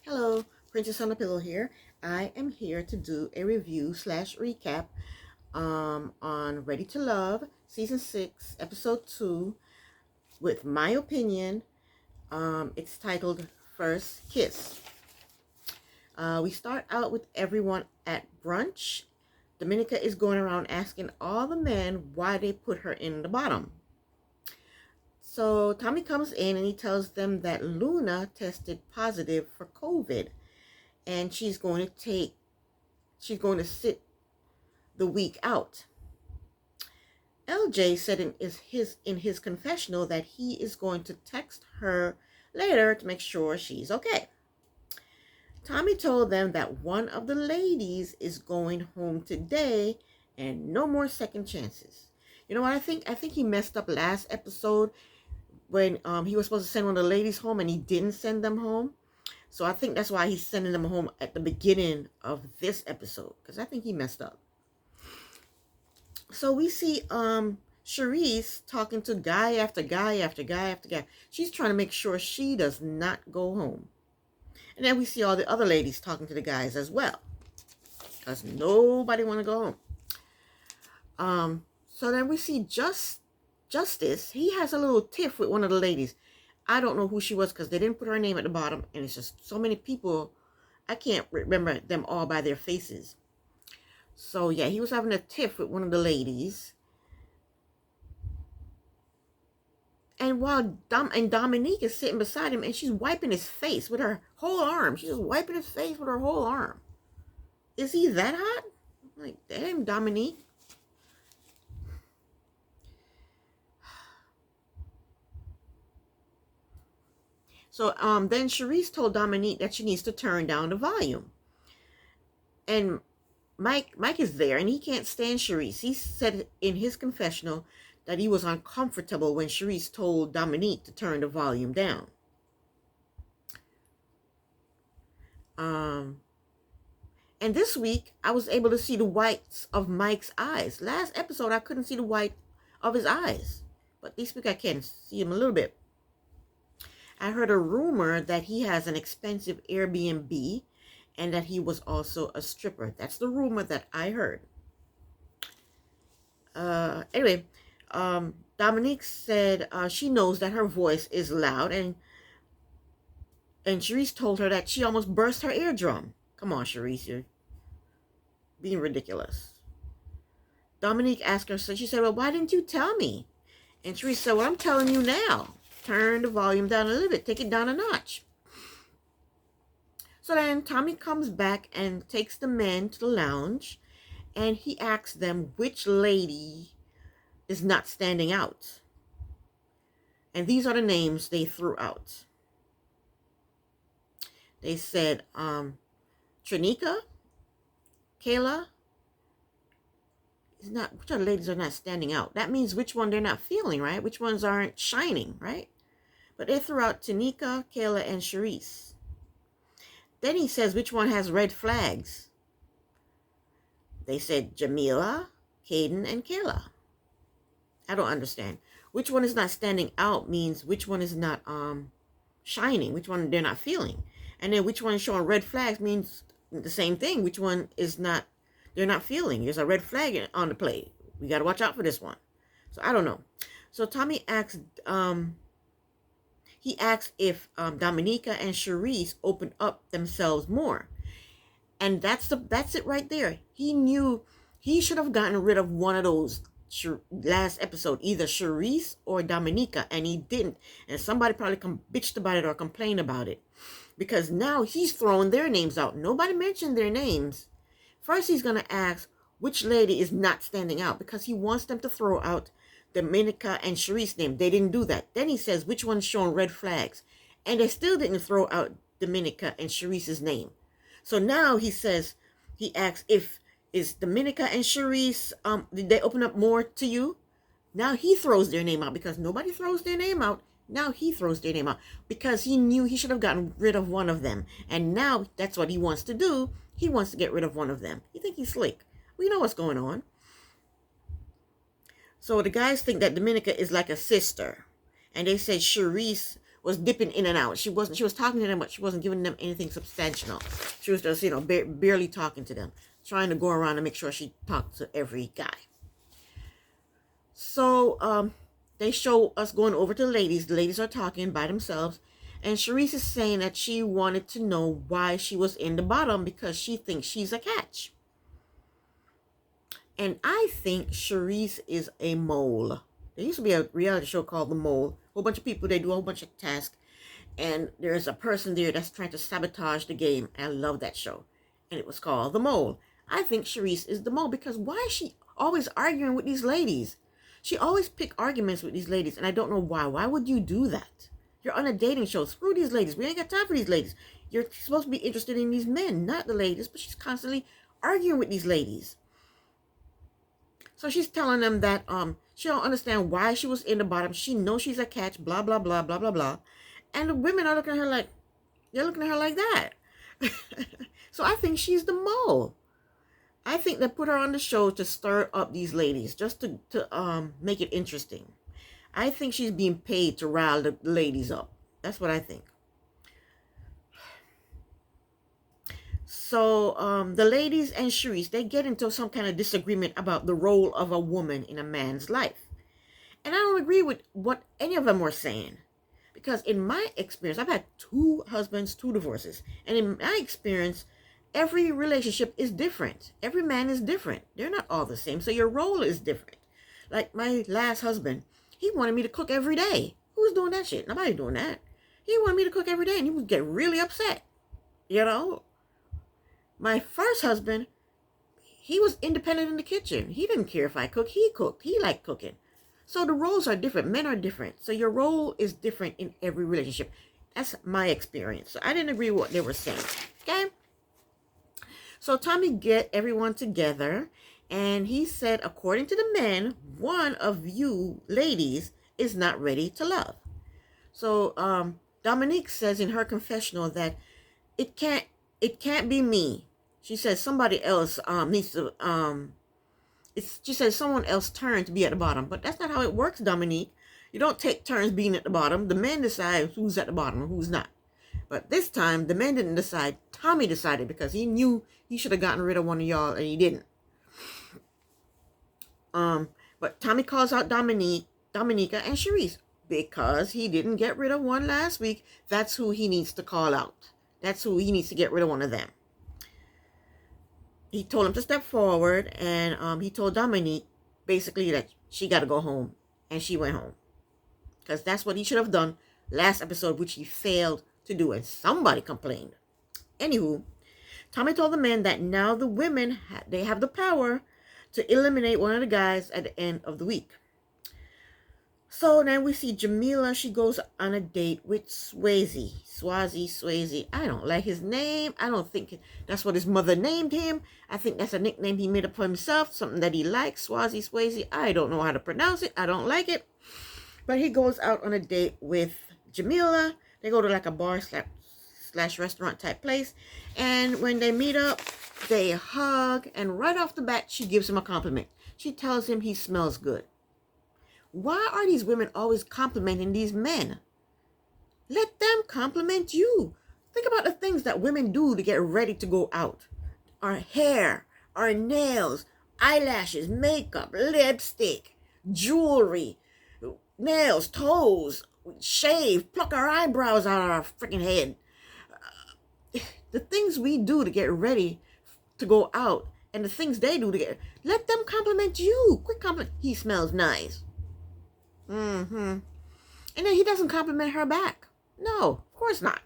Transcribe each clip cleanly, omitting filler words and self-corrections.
Hello, Princess on the Pillow here. I am here to do a review slash recap on Ready to Love, Season 6, Episode 2, with my opinion. It's titled First Kiss. We start out with everyone at brunch. Dominica is going around asking all the men why they put her in the bottom. So Tommy comes in and he tells them that Luna tested positive for COVID and she's going to sit the week out. LJ said in his confessional that he is going to text her later to make sure she's okay. Tommy told them that one of the ladies is going home today and no more second chances. You know what I think? I think he messed up last episode when he was supposed to send one of the ladies home and he didn't send them home. So I think that's why he's sending them home at the beginning of this episode, because I think he messed up. So we see Charisse talking to guy after guy after guy after guy. She's trying to make sure she does not go home. And then we see all the other ladies talking to the guys as well, because nobody want to go home. So then we see Justice. He has a little tiff with one of the ladies. I don't know who she was because they didn't put her name at the bottom, and it's just so many people. I can't remember them all by their faces. So yeah, he was having a tiff with one of the ladies. And while Dominique is sitting beside him and she's wiping his face with her whole arm. She's just wiping his face with her whole arm. Is he that hot? Like, damn, Dominique. So then Charisse told Dominique that she needs to turn down the volume. And Mike is there and he can't stand Charisse. He said in his confessional that he was uncomfortable when Charisse told Dominique to turn the volume down. And this week, I was able to see the whites of Mike's eyes. Last episode, I couldn't see the white of his eyes. But this week, I can see him a little bit. I heard a rumor that he has an expensive Airbnb and that he was also a stripper. That's the rumor that I heard. Anyway, Dominique said she knows that her voice is loud, and Charisse told her that she almost burst her eardrum. Come on, Charisse, you're being ridiculous. Dominique asked her, so she said, well, why didn't you tell me? And Charisse said, well, I'm telling you now. Turn the volume down a little bit. Take it down a notch. So then Tommy comes back and takes the men to the lounge, and he asks them which lady is not standing out. And these are the names they threw out. They said Trinika, Kayla. Which other ladies are not standing out? That means which one they're not feeling, right? Which ones aren't shining, right? But they threw out Tanika, Kayla, and Charisse. Then he says which one has red flags. They said Jamila, Caden, and Kayla. I don't understand. Which one is not standing out means which one is not shining, which one they're not feeling. And then which one is showing red flags means the same thing. Which one is not, they're not feeling. There's a red flag on the plate. We got to watch out for this one. So I don't know. So Tommy asked, if Dominica and Charisse open up themselves more. And that's it right there. He knew he should have gotten rid of one of those last episode, either Charisse or Dominica, and he didn't. And somebody probably bitched about it or complained about it. Because now he's throwing their names out. Nobody mentioned their names. First, he's going to ask which lady is not standing out because he wants them to throw out Dominica and Charisse's name. They didn't do that. Then he says which one's showing red flags. And they still didn't throw out Dominica and Charisse's name. So now he asks is Dominica and Charisse, did they open up more to you? Now he throws their name out because nobody throws their name out. Now he throws their name out because he knew he should have gotten rid of one of them. And now that's what he wants to do. He wants to get rid of one of them. You think he's slick? We know what's going on. So the guys think that Dominica is like a sister. And they said Charisse was dipping in and out. She was talking to them, but she wasn't giving them anything substantial. She was just, barely talking to them, trying to go around and make sure she talked to every guy. So they show us going over to the ladies. The ladies are talking by themselves. And Charisse is saying that she wanted to know why she was in the bottom because she thinks she's a catch. And I think Charisse is a mole. There used to be a reality show called The Mole. A whole bunch of people, they do a whole bunch of tasks. And there's a person there that's trying to sabotage the game. And I love that show. And it was called The Mole. I think Charisse is the mole because why is she always arguing with these ladies? She always pick arguments with these ladies. And I don't know why. Why would you do that? You're on a dating show. Screw these ladies. We ain't got time for these ladies. You're supposed to be interested in these men, not the ladies. But she's constantly arguing with these ladies. So she's telling them that she don't understand why she was in the bottom. She knows she's a catch, blah, blah, blah, blah, blah, blah. And the women are looking at her like, they're looking at her like that. So I think she's the mole. I think they put her on the show to stir up these ladies, just to make it interesting. I think she's being paid to rile the ladies up. That's what I think. So the ladies and Charisse, they get into some kind of disagreement about the role of a woman in a man's life. And I don't agree with what any of them were saying. Because in my experience, I've had 2 husbands, 2 divorces. And in my experience, every relationship is different. Every man is different. They're not all the same. So your role is different. Like my last husband, he wanted me to cook every day. Who's doing that shit? Nobody's doing that. He wanted me to cook every day and he would get really upset. You know? My first husband, he was independent in the kitchen. He didn't care if I cooked. He cooked. He liked cooking. So the roles are different. Men are different. So your role is different in every relationship. That's my experience. So I didn't agree with what they were saying. Okay? So Tommy get everyone together. And he said, according to the men, one of you ladies is not ready to love. So Dominique says in her confessional that it can't be me. She says somebody else needs to she says someone else's turn to be at the bottom. But that's not how it works, Dominique. You don't take turns being at the bottom. The men decide who's at the bottom and who's not. But this time the men didn't decide. Tommy decided because he knew he should have gotten rid of one of y'all and he didn't. But Tommy calls out Dominica and Charisse because he didn't get rid of one last week. That's who he needs to call out. That's who he needs to get rid of one of them. He told him to step forward, and he told Dominique basically that she got to go home, and she went home. Because that's what he should have done last episode, which he failed to do, and somebody complained. Anywho, Tommy told the men that now the women, they have the power to eliminate one of the guys at the end of the week. So then we see Jamila. She goes on a date with Swayze. I don't like his name. I don't think that's what his mother named him. I think that's a nickname he made up for himself, something that he likes, Swayze. I don't know how to pronounce it. I don't like it. But he goes out on a date with Jamila. They go to like a bar slash restaurant type place. And when they meet up, they hug. And right off the bat, she gives him a compliment. She tells him he smells good. Why are these women always complimenting these men? Let them compliment you. Think about the things that women do to get ready to go out. Our hair, our nails, eyelashes, makeup, lipstick, jewelry, nails, toes, shave, pluck our eyebrows out of our freaking head. The things we do to get ready to go out and the things they do to get... Let them compliment you. Quick compliment. He smells nice. And then he doesn't compliment her back. No, of course not.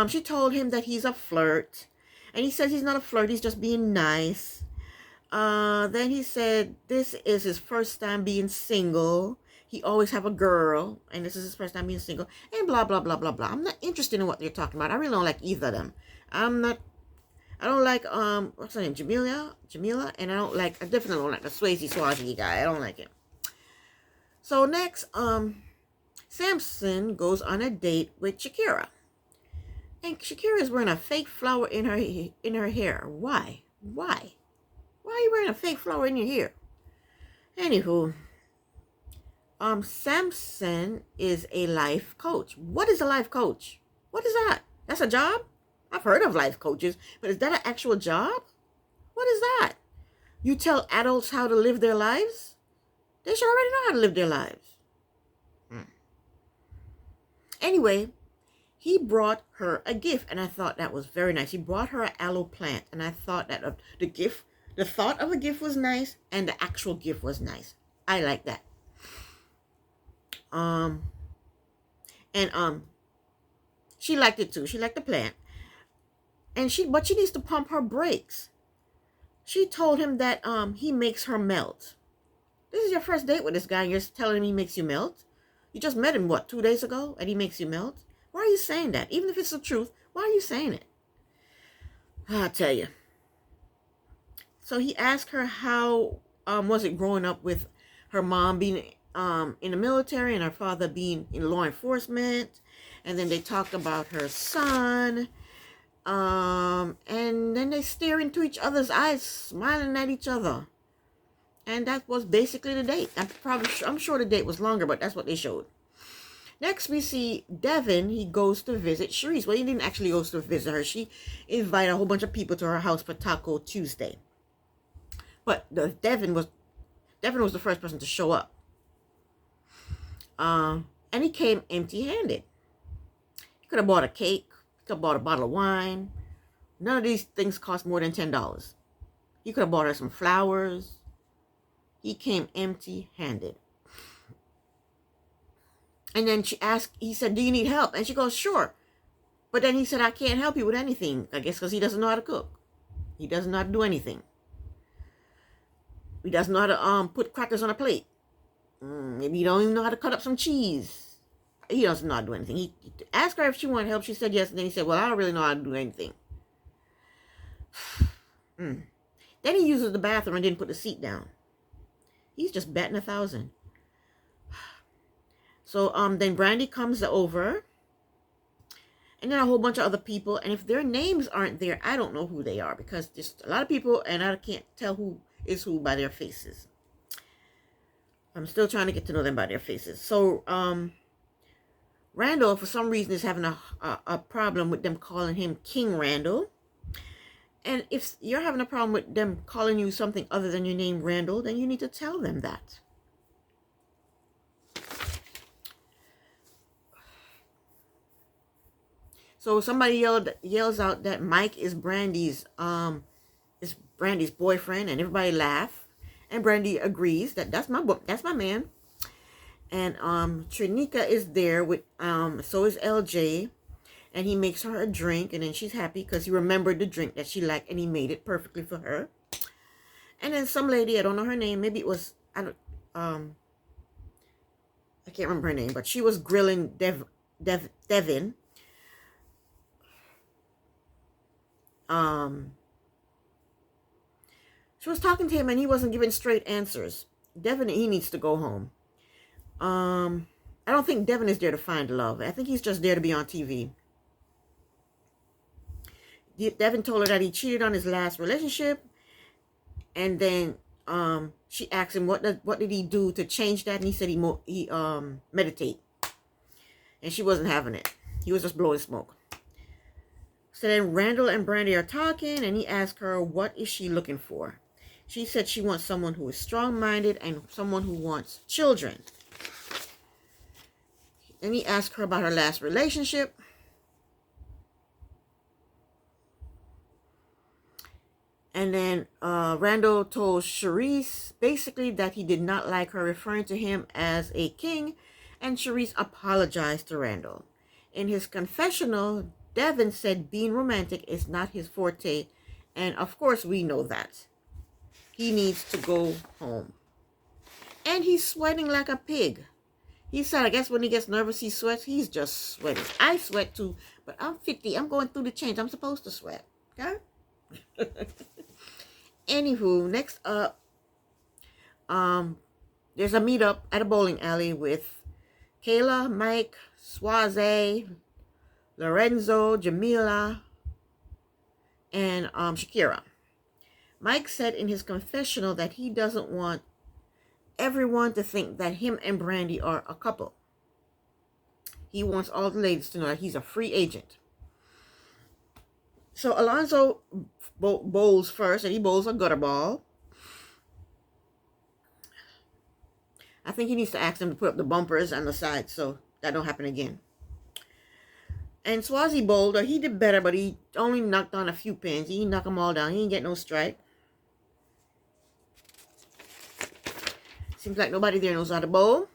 She told him that he's a flirt. And he says he's not a flirt. He's just being nice. Then he said this is his first time being single. He always have a girl. And this is his first time being single. And blah, blah, blah, blah, blah. I'm not interested in what they're talking about. I really don't like either of them. I don't like, what's her name, Jamila, and I definitely don't like the Swayze guy. I don't like him. So next, Samson goes on a date with Shakira. And Shakira is wearing a fake flower in her hair. Why? Why are you wearing a fake flower in your hair? Anywho, Samson is a life coach. What is a life coach? What is that? That's a job? I've heard of life coaches, but is that an actual job? What is that? You tell adults how to live their lives? They should already know how to live their lives. Anyway, he brought her a gift, and I thought that was very nice. He brought her an aloe plant, and I thought that the thought of a gift was nice, and the actual gift was nice. I like that. She liked it too. She liked the plant, but she needs to pump her brakes. She told him that he makes her melt. This is your first date with this guy, and you're telling him he makes you melt? You just met him, 2 days ago, and he makes you melt? Why are you saying that? Even if it's the truth, why are you saying it? I'll tell you. So he asked her how was it growing up with her mom being in the military and her father being in law enforcement. And then they talked about her son. And then they stare into each other's eyes, smiling at each other. And that was basically the date. I'm sure the date was longer, but that's what they showed. Next, we see Devin. He goes to visit Cherise. Well, he didn't actually go to visit her. She invited a whole bunch of people to her house for Taco Tuesday. But Devin was the first person to show up. And he came empty-handed. He could have bought a cake. He could have bought a bottle of wine. None of these things cost more than $10. He could have bought her some flowers. He came empty-handed. And then he said, do you need help? And she goes, sure. But then he said, I can't help you with anything. I guess because he doesn't know how to cook. He doesn't know how to do anything. He doesn't know how to put crackers on a plate. Maybe he don't even know how to cut up some cheese. He doesn't know how to do anything. He asked her if she wanted help. She said yes. And then he said, well, I don't really know how to do anything. Then he uses the bathroom and didn't put the seat down. He's just betting 1,000. So then Brandy comes over. And then a whole bunch of other people. And if their names aren't there, I don't know who they are. Because there's a lot of people and I can't tell who is who by their faces. I'm still trying to get to know them by their faces. So Randall, for some reason, is having a problem with them calling him King Randall. And if you're having a problem with them calling you something other than your name, Randall, then you need to tell them that. So somebody yells out that Mike is Brandy's boyfriend, and everybody laugh. And Brandy agrees that that's my man. And Trinika is there with so is LJ. And he makes her a drink, and then she's happy because he remembered the drink that she liked, and he made it perfectly for her. And then some lady, I don't know her name, maybe it was I can't remember her name, but she was grilling Devin. She was talking to him, and he wasn't giving straight answers. Devin, he needs to go home. I don't think Devin is there to find love. I think he's just there to be on TV. Devin told her that he cheated on his last relationship, and then she asked him what did he do to change that, and he said he meditate, and she wasn't having it. He was just blowing smoke. So then Randall and Brandy are talking, and he asked her what is she looking for. She said she wants someone who is strong-minded and someone who wants children. And he asked her about her last relationship. And then Randall told Cherise basically that he did not like her referring to him as a king. And Cherise apologized to Randall. In his confessional, Devin said being romantic is not his forte. And of course we know that. He needs to go home. And he's sweating like a pig. He said, I guess when he gets nervous, he sweats. He's just sweating. I sweat too, but I'm 50. I'm going through the change. I'm supposed to sweat. Okay? Anywho, next up, there's a meetup at a bowling alley with Kayla, Mike, Swaze, Lorenzo, Jamila, and Shakira. Mike said in his confessional that he doesn't want everyone to think that him and Brandy are a couple. He wants all the ladies to know that he's a free agent. So Alonzo bowls first, and he bowls a gutter ball. I think he needs to ask them to put up the bumpers on the side so that don't happen again. And Swazi bowled, he did better, but he only knocked on a few pins. He didn't knock them all down. He didn't get no strike. Seems like nobody there knows how to bowl.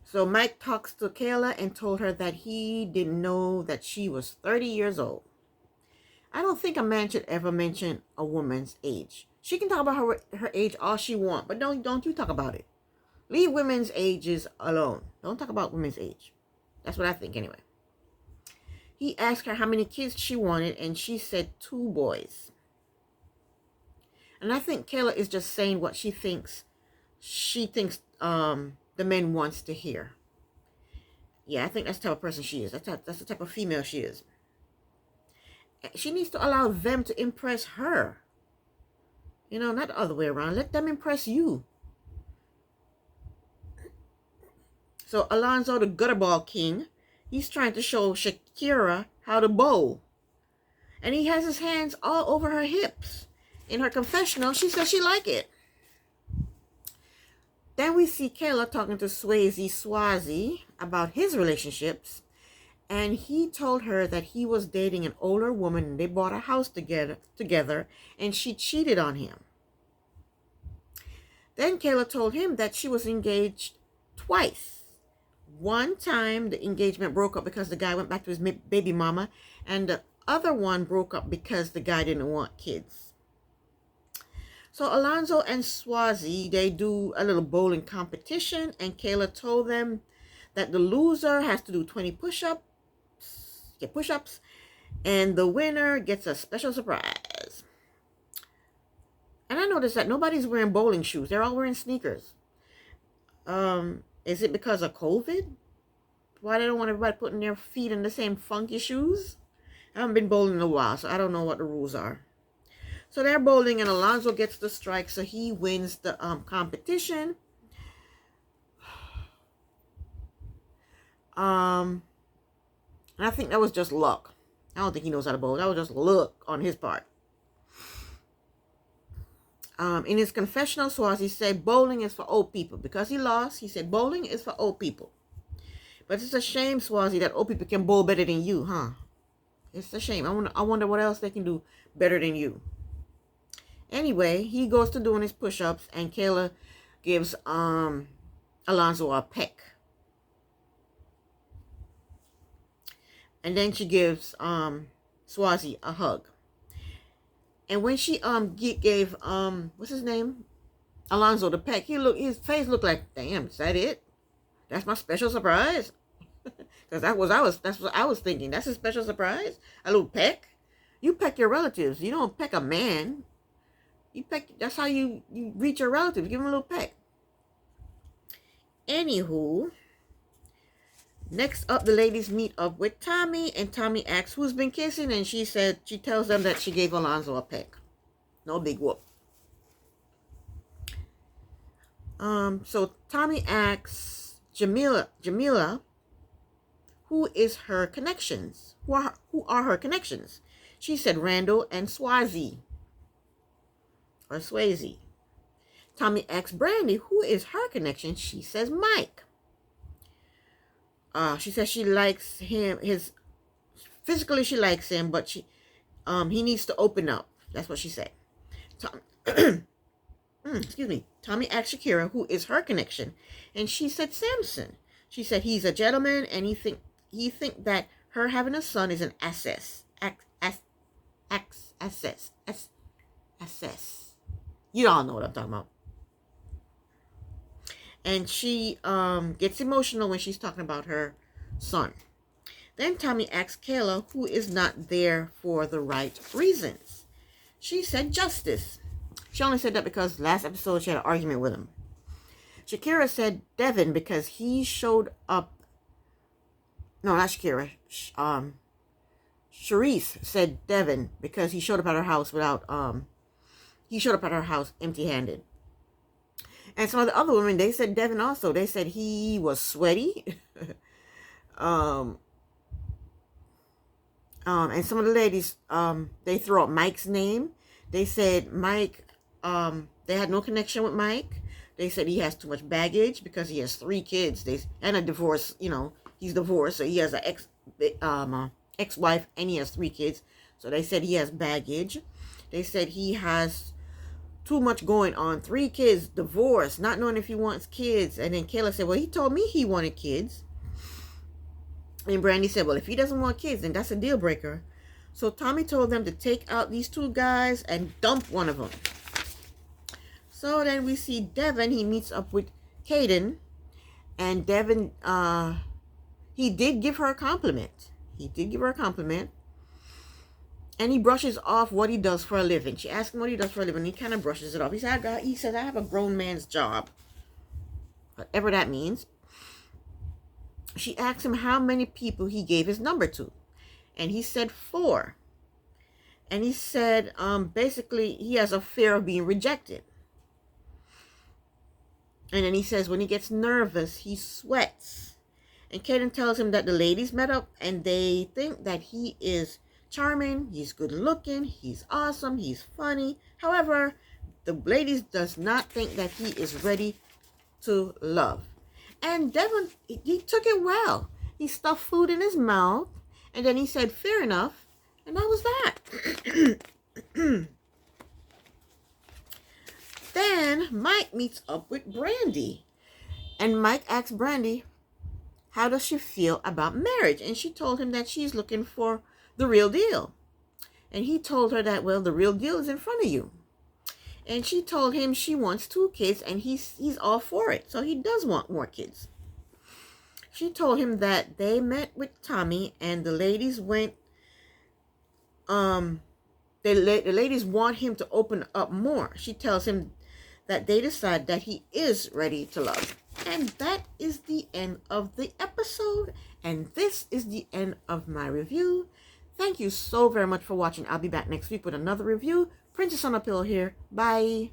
So Mike talks to Kayla and told her that he didn't know that she was 30 years old. I don't think a man should ever mention a woman's age. She can talk about her age all she wants, but don't you talk about it. Leave women's ages alone. Don't talk about women's age. That's what I think anyway. He asked her how many kids she wanted, and she said 2 boys. And I think Kayla is just saying what she thinks the man wants to hear. Yeah, I think that's the type of person she is. That's the type of female she is. She needs to allow them to impress her. You know, not the other way around. Let them impress you. So Alonzo, the gutterball king, he's trying to show Shakira how to bowl. And he has his hands all over her hips. In her confessional, she says she like it. Then we see Kayla talking to Swazi about his relationships. And he told her that he was dating an older woman and they bought a house together and she cheated on him. Then Kayla told him that she was engaged twice. One time the engagement broke up because the guy went back to his baby mama, and the other one broke up because the guy didn't want kids. So Alonzo and Swazi, they do a little bowling competition, and Kayla told them that the loser has to do 20 push-ups, and the winner gets a special surprise. And I noticed that nobody's wearing bowling shoes. They're all wearing sneakers. Is it because of COVID? Why they don't want everybody putting their feet in the same funky shoes? I haven't been bowling in a while, so I don't know what the rules are. So they're bowling, and Alonzo gets the strike, so he wins the competition. And I think that was just luck. I don't think he knows how to bowl. That was just luck on his part. In his confessional, Swazi said bowling is for old people. Because he lost, he said bowling is for old people. But it's a shame, Swazi, that old people can bowl better than you, huh? It's a shame. I wonder what else they can do better than you. Anyway, he goes to doing his push-ups, and Kayla gives Alonzo a peck. And then she gives Swazi a hug. And when she gave what's his name, Alonzo, the peck, his face looked like, damn, is that it? That's my special surprise. Because that's what I was thinking. That's a special surprise? A little peck? You peck your relatives. You don't peck a man. You peck. That's how you reach your relatives. Give them a little peck. Anywho, next up, the ladies meet up with Tommy, and Tommy asks who's been kissing, and she tells them that she gave Alonzo a peck. No big whoop. So Tommy asks Jamila, who is her connections? Who are her connections? She said Randall and Swayze. Tommy asks Brandy, who is her connection? She says Mike. She says she likes him. Physically she likes him, but he needs to open up. That's what she said. Excuse me. Tommy asked Shakira, who is her connection, and she said Samson. She said he's a gentleman, and he think that her having a son is an assess. You all know what I'm talking about. And she gets emotional when she's talking about her son. Then Tommy asks Kayla, who is not there for the right reasons. She said Justice. She only said that because last episode she had an argument with him. Shakira said Devin because he showed up. No, not Shakira. Charisse said Devin because he showed up at her house he showed up at her house empty-handed. And some of the other women, they said Devin also. They said he was sweaty. um, and some of the ladies, they throw out Mike's name. They said Mike, they had no connection with Mike. They said he has too much baggage because he has 3 kids. And a divorce. He's divorced, so he has an ex-wife, and he has 3 kids. So they said he has baggage. They said he has too much going on. 3 kids, divorce, not knowing if he wants kids. And then Kayla said, well, he told me he wanted kids. And Brandy said, well, if he doesn't want kids, then that's a deal breaker. So Tommy told them to take out these 2 guys and dump one of them. So then we see Devin. He meets up with Kaden. And Devin, he did give her a compliment. And he brushes off what he does for a living. She asked him what he does for a living. He kind of brushes it off. He says, I have a grown man's job. Whatever that means. She asked him how many people he gave his number to. And he said 4. And he said, basically, he has a fear of being rejected. And then he says when he gets nervous, he sweats. And Kaden tells him that the ladies met up and they think that he is charming, he's good looking, he's awesome, he's funny. However, the ladies does not think that he is ready to love. And Devin, he took it well. He stuffed food in his mouth, and then he said, fair enough, and that was that. Then Mike meets up with Brandy, and Mike asks Brandy, how does she feel about marriage? And she told him that she's looking for the real deal. And he told her that, well, the real deal is in front of you. And she told him she wants 2 kids, and he's all for it. So he does want more kids. She told him that they met with Tommy, and the ladies went, the ladies want him to open up more. She tells him that they decide that he is ready to love. And that is the end of the episode. And this is the end of my review. Thank you so very much for watching. I'll be back next week with another review. Princess on a Pillow here. Bye.